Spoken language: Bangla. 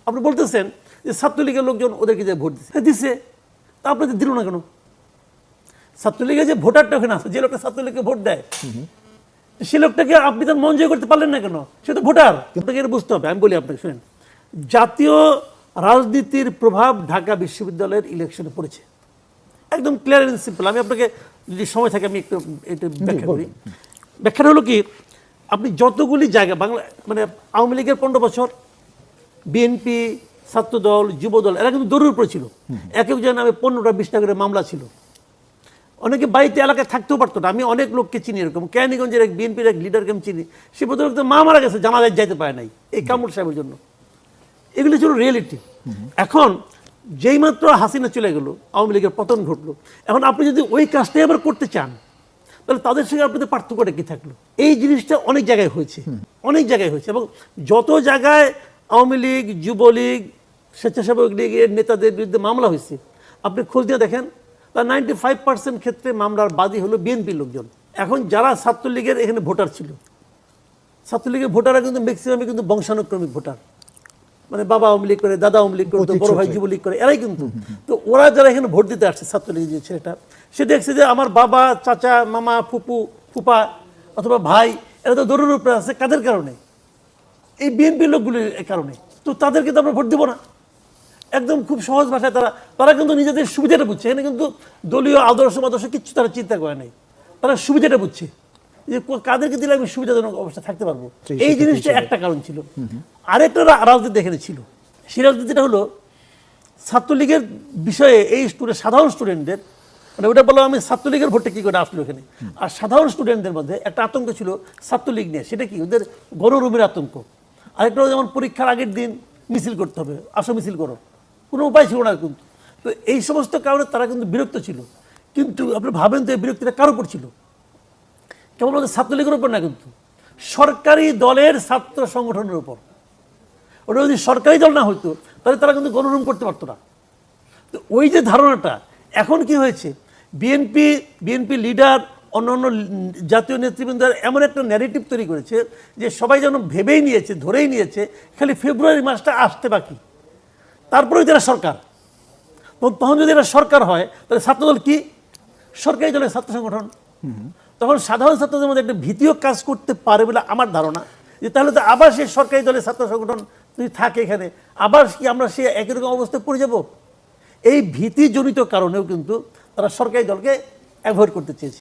আপনি বলতেছেন যে ছাত্রলীগের লোকজন ওদেরকে যে ভোট দিচ্ছে দিচ্ছে তা আপনাদের দিল না কেন? ছাত্রলীগের যে ভোটারটা ওখানে আছে, যে লোকটা ছাত্রলীগকে ভোট দেয়, সে লোকটাকে আপনি তার মন জয় করতে পারলেন না কেন? সে তো ভোটার। আপনাকে এটা বুঝতে হবে। আমি বলি আপনাকে, শুনেন, জাতীয় রাজনীতির প্রভাব ঢাকা বিশ্ববিদ্যালয়ের ইলেকশনে পড়েছে, একদম ক্লিয়ার এন্ড সিম্পল। আমি আপনাকে যদি সময় থাকে আমি একটু এটা ব্যাখ্যা করি। ব্যাখ্যাটা হলো কি, আপনি যতগুলি জায়গা বাংলা মানে আওয়ামী লীগের 15 বছর, বিএনপি, ছাত্রদল, যুবদল, এরা কিন্তু দৌড়ের উপরে ছিল। এক একজন নামে 15টা 20টা করে মামলা ছিল। অনেকে বাড়িতে এলাকায় থাকতেও পারতো না। আমি অনেক লোককে চিনি এরকম। কেরানীগঞ্জের এক বিএনপির এক লিডারকে আমি চিনি, সে ভদ্রলোক তো মা মারা গেছে, জানাজায় যাইতে পারে নাই এই কামরুল সাহেবের জন্য। এগুলো ছিল রিয়েলিটি। এখন যেই মাত্র হাসিনা চলে গেল, আওয়ামী লীগের পতন ঘটলো, এখন আপনি যদি ওই কাজটাই আবার করতে চান, তাহলে তাদের সঙ্গে আপনাদের পার্থক্যটা কি থাকলো? এই জিনিসটা অনেক জায়গায় হয়েছে, অনেক জায়গায় হয়েছে। এবং যত জায়গায় আওয়ামী লীগ, যুবলীগ, স্বেচ্ছাসেবক লীগের নেতাদের বিরুদ্ধে মামলা হয়েছে, আপনি খোঁজ দিয়ে দেখেন, তার 95% ক্ষেত্রে মামলার বাদী হলো বিএনপির লোকজন। এখন যারা ছাত্রলীগের এখানে ভোটার ছিল, ছাত্রলীগের ভোটাররা কিন্তু ম্যাক্সিমামই কিন্তু বংশানুক্রমিক ভোটার, মানে বাবা আওয়ামী লীগ করে, দাদা আওয়ামী লীগ করে, বড় ভাই যুবলীগ করে, এরাই কিন্তু। তো ওরা যারা এখানে ভোট দিতে আসছে, ছাত্রলীগের যে ছেলেটা, সে দেখছে যে আমার বাবা, চাচা, মামা, ফুপু, ফুপা অথবা ভাই, এরা তো দৌড়ের উপরে আছে। কাদের কারণে? এই বিএনপির লোকগুলির কারণে। তো তাদেরকে তো আমরা ভোট দেবো না। একদম খুব সহজ ভাষায় তারা কিন্তু নিজেদের সুবিধাটা বুঝছে। এখানে কিন্তু দলীয় আদর্শ কিচ্ছু তারা চিন্তা করে নাই। তারা সুবিধাটা বুঝছে যে কাদেরকে দিলে আমি সুবিধাজনক অবস্থা থাকতে পারবো। এই জিনিসটা একটা কারণ ছিল। আরেকটা রাজনীতি এখানে ছিল। সেই রাজনীতিটা হলো ছাত্রলীগের বিষয়ে এই সাধারণ স্টুডেন্টদের, মানে ওটা বললাম আমি ছাত্রলীগের ভোটটা কি করে আসলো এখানে। আর সাধারণ স্টুডেন্টদের মধ্যে একটা আতঙ্ক ছিল ছাত্রলীগ নিয়ে। সেটা কি? ওদের গণরুমের আতঙ্ক। আরেকটা যেমন পরীক্ষার আগের দিন মিছিল করতে হবে, আসো মিছিল করো, কোনো উপায় ছিল না কিন্তু। তো এই সমস্ত কারণে তারা কিন্তু বিরক্ত ছিল। কিন্তু আপনি ভাবেন তো এই বিরক্তিটা কার উপর ছিল? কেবল ওদের ছাত্রলীগের উপর না, কিন্তু সরকারি দলের ছাত্র সংগঠনের উপর। ওটা যদি সরকারি দল না হইতো তাহলে তারা কিন্তু গণরুম করতে পারতো না। তো ওই যে ধারণাটা, এখন কি হয়েছে, বিএনপি লিডার, অন্যান্য জাতীয় নেতৃবৃন্দ এমন একটা ন্যারেটিভ তৈরি করেছে যে সবাই যেন ভেবেই নিয়েছে, ধরেই নিয়েছে খালি ফেব্রুয়ারি মাসটা আসতে বাকি, তারপরে যারা সরকার। তখন যদি এরা সরকার হয় তাহলে ছাত্রদল কি? সরকারি দলের ছাত্র সংগঠন। তখন সাধারণ ছাত্রদের মধ্যে একটা ভীতিও কাজ করতে পারে বলে আমার ধারণা, যে তাহলে তো আবার সেই সরকারি দলের ছাত্র সংগঠন যদি থাকে এখানে, আবার কি আমরা সে একই রকম অবস্থায় পড়ে যাব? এই ভীতিজনিত কারণেও কিন্তু তারা সরকারি দলকে অ্যাভয়েড করতে চেয়েছে।